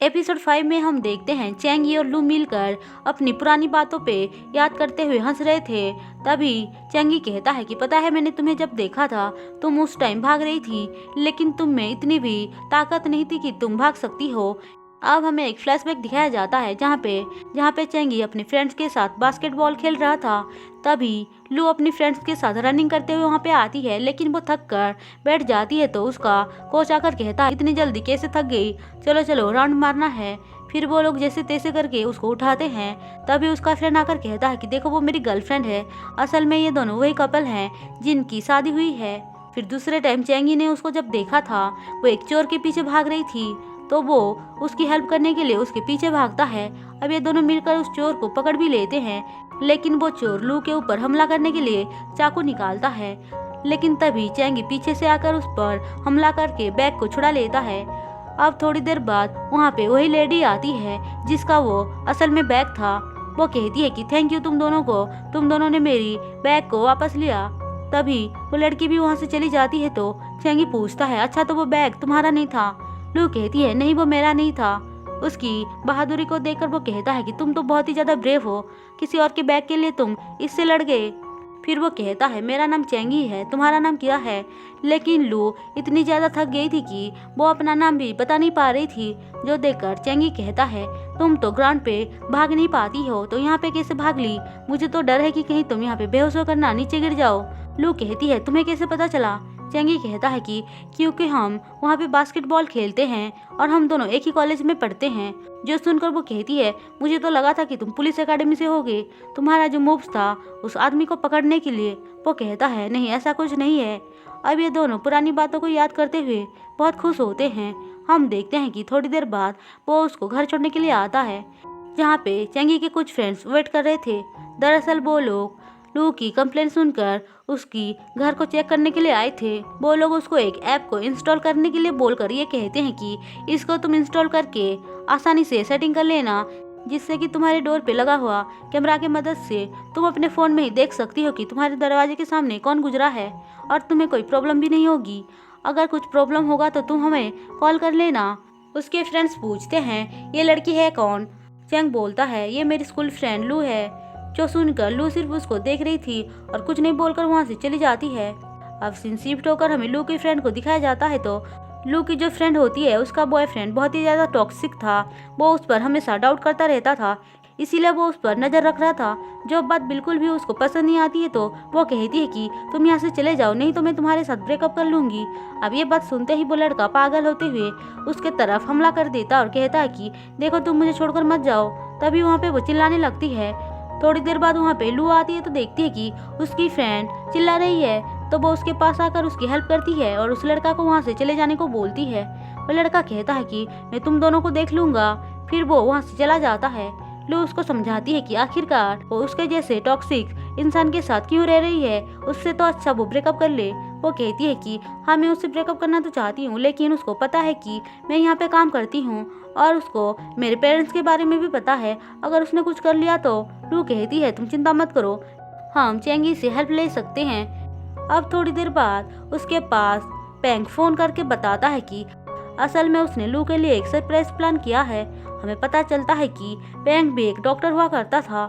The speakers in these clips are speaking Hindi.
एपिसोड 5 में हम देखते हैं चैंगी और लू मिलकर अपनी पुरानी बातों पे याद करते हुए हंस रहे थे। तभी चैंगी कहता है कि पता है मैंने तुम्हें जब देखा था तुम उस टाइम भाग रही थी, लेकिन तुम में इतनी भी ताकत नहीं थी कि तुम भाग सकती हो। अब हमें एक फ्लैशबैक दिखाया जाता है जहाँ पे चैंगी अपने फ्रेंड्स के साथ बास्केटबॉल खेल रहा था। तभी लू अपनी फ्रेंड्स के साथ रनिंग करते हुए वहाँ पे आती है, लेकिन वो थक कर बैठ जाती है तो उसका कोच आकर कहता है इतनी जल्दी कैसे थक गई, चलो चलो राउंड मारना है। फिर वो लोग जैसे तैसे करके उसको उठाते हैं। तभी उसका फ्रेंड आकर कहता है कि देखो वो मेरी गर्लफ्रेंड है, असल में ये दोनों वही कपल हैं जिनकी शादी हुई है। फिर दूसरे टाइम चैंगी ने उसको जब देखा था वो एक चोर के पीछे भाग रही थी, तो वो उसकी हेल्प करने के लिए उसके पीछे भागता है। अब ये दोनों मिलकर उस चोर को पकड़ भी लेते हैं, लेकिन वो चोर लू के ऊपर हमला करने के लिए चाकू निकालता है। लेकिन तभी चैंगी पीछे से आकर उस पर हमला करके बैग को छुड़ा लेता है। अब थोड़ी देर बाद वहाँ पे वही लेडी आती है जिसका वो असल में बैग था। वो कहती है कि थैंक यू तुम दोनों ने मेरी बैग को वापस लिया। तभी वो लड़की भी वहाँ से चली जाती है तो चैंगी पूछता है अच्छा तो वो बैग तुम्हारा नहीं था? लू कहती है नहीं वो मेरा नहीं था। उसकी बहादुरी को देखकर वो कहता है कि तुम तो बहुत ही ज्यादा ब्रेव हो, किसी और के बैग के लिए तुम इससे लड़ गए। फिर वो कहता है मेरा नाम चैंगी है, तुम्हारा नाम क्या है? लेकिन लू इतनी ज्यादा थक गई थी कि वो अपना नाम भी बता नहीं पा रही थी। जो देखकर चैंगी कहता है तुम तो ग्राउंड पे भाग नहीं पाती हो तो यहाँ पे कैसे भाग ली? मुझे तो डर है कि कहीं तुम यहाँ पे बेहोश होकर ना नीचे गिर जाओ। लू कहती है तुम्हें कैसे पता चला? चैंगी कहता है कि क्योंकि हम वहाँ पे बास्केटबॉल खेलते हैं और हम दोनों एक ही कॉलेज में पढ़ते हैं। जो सुनकर वो कहती है मुझे तो लगा था कि तुम पुलिस एकेडमी से होगे, तुम्हारा जो मूव्स था उस आदमी को पकड़ने के लिए। वो कहता है नहीं ऐसा कुछ नहीं है। अब ये दोनों पुरानी बातों को याद करते हुए बहुत खुश होते हैं। हम देखते हैं कि थोड़ी देर बाद वो उसको घर छोड़ने के लिए आता है, जहाँ पे चैंगी के कुछ फ्रेंड्स वेट कर रहे थे। दरअसल वो लोग लू की कंप्लेंट सुनकर उसकी घर को चेक करने के लिए आए थे। वो लोग उसको एक ऐप को इंस्टॉल करने के लिए बोलकर ये कहते हैं कि इसको तुम इंस्टॉल करके आसानी से सेटिंग कर लेना, जिससे कि तुम्हारे डोर पे लगा हुआ कैमरा की मदद से तुम अपने फ़ोन में ही देख सकती हो कि तुम्हारे दरवाजे के सामने कौन गुजरा है और तुम्हें कोई प्रॉब्लम भी नहीं होगी। अगर कुछ प्रॉब्लम होगा तो तुम हमें कॉल कर लेना। उसके फ्रेंड्स पूछते हैं ये लड़की है कौन? चैंग बोलता है ये मेरी स्कूल फ्रेंड लू है। जो सुनकर लू सिर्फ उसको देख रही थी और कुछ नहीं बोलकर वहाँ से चली जाती है। अब सीन शिफ्ट होकर हमें लू की फ्रेंड को दिखाया जाता है तो लू की जो फ्रेंड होती है उसका बॉयफ्रेंड बहुत ही ज़्यादा टॉक्सिक था। वो उस पर हमेशा डाउट करता रहता था, इसीलिए वो उस पर नज़र रख रहा था। जो बात बिल्कुल भी उसको पसंद नहीं आती है तो वो कहती है कि तुम यहाँ से चले जाओ, नहीं तो मैं तुम्हारे साथ ब्रेकअप कर लूँगी। अब ये बात सुनते ही वो लड़का पागल होते हुए उसके तरफ हमला कर देता और कहता है कि देखो तुम मुझे छोड़कर मत जाओ। तभी वहाँ पे वो चिल्लाने लगती है। थोड़ी देर बाद वहाँ पे लू आती है तो देखती है कि उसकी फ्रेंड चिल्ला रही है, तो वो उसके पास आकर उसकी हेल्प करती है और उस लड़का को वहाँ से चले जाने को बोलती है। वो लड़का कहता है कि मैं तुम दोनों को देख लूँगा। फिर वो वहाँ से चला जाता है। लू उसको समझाती है कि आखिरकार वो उसके जैसे टॉक्सिक इंसान के साथ क्यों रह रही है, उससे तो अच्छा वो ब्रेकअप कर ले। वो कहती है कि हाँ मैं उससे ब्रेकअप करना तो चाहती हूँ, लेकिन उसको पता है कि मैं यहाँ पे काम करती हूँ और उसको मेरे पेरेंट्स के बारे में भी पता है, अगर उसने कुछ कर लिया तो। लू कहती है तुम चिंता मत करो, हम चैंगी से हेल्प ले सकते हैं। अब थोड़ी देर बाद उसके पास पेंग फोन करके बताता है कि असल में उसने लू के लिए एक सरप्राइज प्लान किया है। हमें पता चलता है कि पेंग भी एक डॉक्टर हुआ करता था।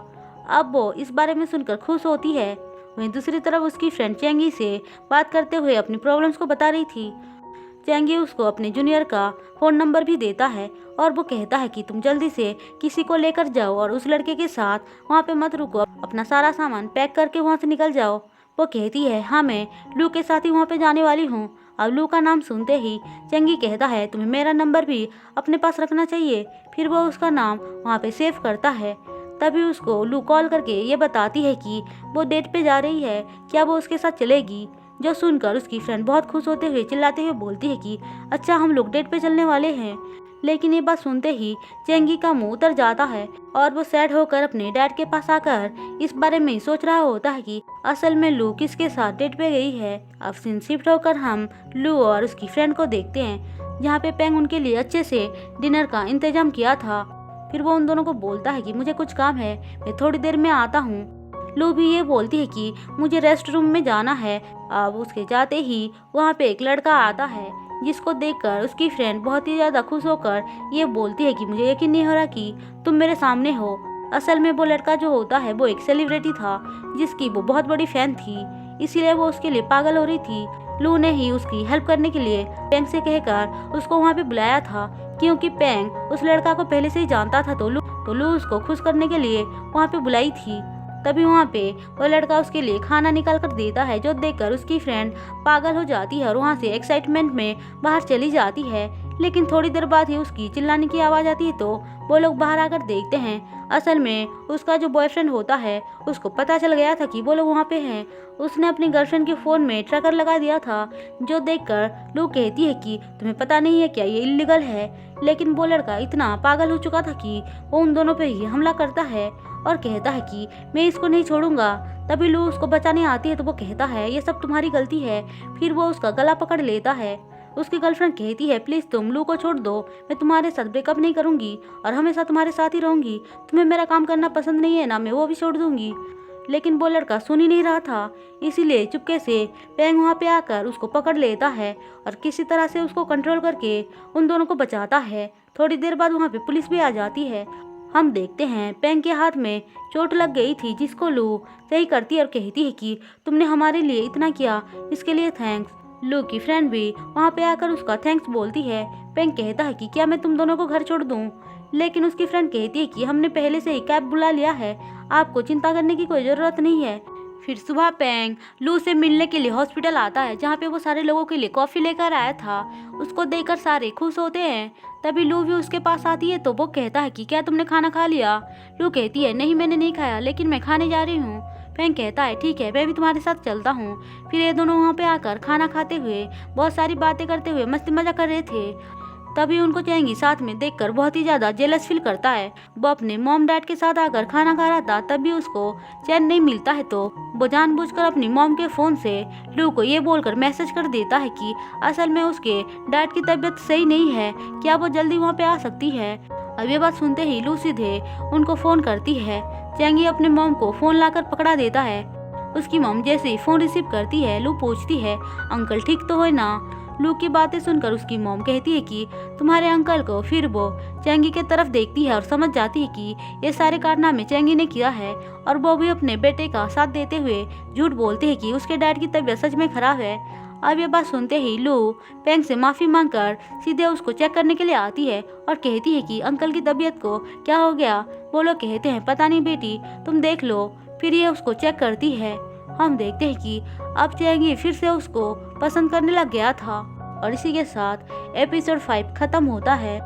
अब वो इस बारे में सुनकर खुश होती है। वहीं दूसरी तरफ उसकी फ्रेंड चैंगी से बात करते हुए अपनी प्रॉब्लम्स को बता रही थी। चैंगी उसको अपने जूनियर का फ़ोन नंबर भी देता है और वो कहता है कि तुम जल्दी से किसी को लेकर जाओ और उस लड़के के साथ वहाँ पे मत रुको, अपना सारा सामान पैक करके वहाँ से निकल जाओ। वो कहती है हाँ मैं लू के साथ ही वहाँ पे जाने वाली हूँ। अब लू का नाम सुनते ही चैंगी कहता है तुम्हें मेरा नंबर भी अपने पास रखना चाहिए। फिर वो उसका नाम वहाँ पे सेव करता है। तभी उसको लू कॉल करके ये बताती है कि वो डेट पे जा रही है, क्या वो उसके साथ चलेगी? जो सुनकर उसकी फ्रेंड बहुत खुश होते हुए चिल्लाते हुए बोलती है कि अच्छा हम लोग डेट पे चलने वाले हैं। लेकिन ये बात सुनते ही चैंगी का मुंह उतर जाता है और वो सैड होकर अपने डैड के पास आकर इस बारे में सोच रहा होता है कि असल में लू किसके साथ डेट पे गई है। अब सीन शिफ्ट होकर हम लू और उसकी फ्रेंड को देखते हैं, जहाँ पे पेंग उनके लिए अच्छे से डिनर का इंतजाम किया था। फिर वो उन दोनों को बोलता है कि मुझे कुछ काम है, मैं थोड़ी देर में आता हूँ। लू भी ये बोलती है कि मुझे रेस्ट रूम में जाना है। अब उसके जाते ही वहाँ पे एक लड़का आता है जिसको देखकर उसकी फ्रेंड बहुत ही ज़्यादा खुश होकर ये बोलती है कि मुझे यकीन नहीं हो रहा कि तुम मेरे सामने हो। असल में वो लड़का जो होता है वो एक सेलिब्रिटी था जिसकी वो बहुत बड़ी फैन थी, इसीलिए वो उसके लिए पागल हो रही थी। लू ने ही उसकी हेल्प करने के लिए पेंग से कहकर उसको वहाँ पे बुलाया था, क्योंकि पेंग उस लड़का को पहले से ही जानता था। तो लू उसको खुश करने के लिए वहाँ पे बुलाई थी। तभी वहाँ पे वो लड़का उसके लिए खाना निकाल कर देता है, जो देखकर उसकी फ्रेंड पागल हो जाती है और वहाँ से एक्साइटमेंट में बाहर चली जाती है। लेकिन थोड़ी देर बाद ही उसकी चिल्लाने की आवाज़ आती है, तो वो लोग बाहर आकर देखते हैं। असल में उसका जो बॉयफ्रेंड होता है उसको पता चल गया था कि वो लोग वहाँ पे हैं। उसने अपनी गर्लफ्रेंड के फ़ोन में ट्रैकर लगा दिया था, जो देखकर लू कहती है कि तुम्हें पता नहीं है क्या ये इल्लीगल है। लेकिन वो लड़का इतना पागल हो चुका था कि वो उन दोनों पे ही हमला करता है और कहता है कि मैं इसको नहीं छोड़ूंगा। तभी लू उसको बचाने आती है, तो वो कहता है ये सब तुम्हारी गलती है। फिर वो उसका गला पकड़ लेता है। उसकी गर्लफ्रेंड कहती है प्लीज़ तुम लू को छोड़ दो, मैं तुम्हारे साथ ब्रेकअप नहीं करूंगी और हमेशा तुम्हारे साथ ही रहूंगी। तुम्हें मेरा काम करना पसंद नहीं है ना, मैं वो भी छोड़ दूंगी। लेकिन वो लड़का सुन ही नहीं रहा था, इसीलिए चुपके से पेंग वहाँ पे आकर उसको पकड़ लेता है और किसी तरह से उसको कंट्रोल करके उन दोनों को बचाता है। थोड़ी देर बाद वहाँ पे पुलिस भी आ जाती है। हम देखते हैं पेंग के हाथ में चोट लग गई थी, जिसको लू सही करती है और कहती है कि तुमने हमारे लिए इतना किया, इसके लिए थैंक्स। लू की फ्रेंड भी वहाँ पे आकर उसका थैंक्स बोलती है। पेंग कहता है कि क्या मैं तुम दोनों को घर छोड़ दूँ, लेकिन उसकी फ्रेंड कहती है कि हमने पहले से ही कैब बुला लिया है, आपको चिंता करने की कोई ज़रूरत नहीं है। फिर सुबह पेंग लू से मिलने के लिए हॉस्पिटल आता है, जहाँ पे वो सारे लोगों के लिए कॉफ़ी लेकर आया था। उसको देखकर सारे खुश होते हैं। तभी लू भी उसके पास आती है, तो वो कहता है कि क्या तुमने खाना खा लिया। लू कहती है नहीं मैंने नहीं खाया, लेकिन मैं खाने जा रही हूँ। पेंग कहता है ठीक है मैं भी तुम्हारे साथ चलता हूँ। फिर ये दोनों वहाँ पे आकर खाना खाते हुए बहुत सारी बातें करते हुए मस्ती मजा कर रहे थे। तभी उनको चैंगी साथ में देखकर बहुत ही ज़्यादा जेलस फील करता है। वो अपने मॉम डैड के साथ आकर खाना खा रहा था, तभी उसको चैन नहीं मिलता है, तो वो जानबूझकर अपनी मॉम के फ़ोन से लू को ये बोलकर मैसेज कर देता है कि असल में उसके डैड की तबीयत सही नहीं है, क्या वो जल्दी वहाँ पे आ सकती है। अब ये बात सुनते ही लू सीधे उनको फ़ोन करती है। चैंगी अपने मॉम को फ़ोन लाकर पकड़ा देता है। उसकी मॉम जैसे ही फ़ोन रिसीव करती है, लू पूछती है अंकल ठीक तो है ना। लू की बातें सुनकर उसकी मॉम कहती है कि तुम्हारे अंकल को। फिर वो चैंगी के तरफ देखती है और समझ जाती है कि ये सारे कारनामे चैंगी ने किया है, और वो भी अपने बेटे का साथ देते हुए झूठ बोलते हैं कि उसके डैड की तबीयत सच में खराब है। अब ये बात सुनते ही लू पेंग से माफ़ी मांगकर सीधे उसको चेक करने के लिए आती है और कहती है कि अंकल की तबीयत को क्या हो गया। वो लोग कहते हैं पता नहीं बेटी, तुम देख लो। फिर ये उसको चेक करती है। हम देखते हैं कि अब चैंगी फिर से उसको पसंद करने लग गया था। और इसी के साथ एपिसोड 5 खत्म होता है।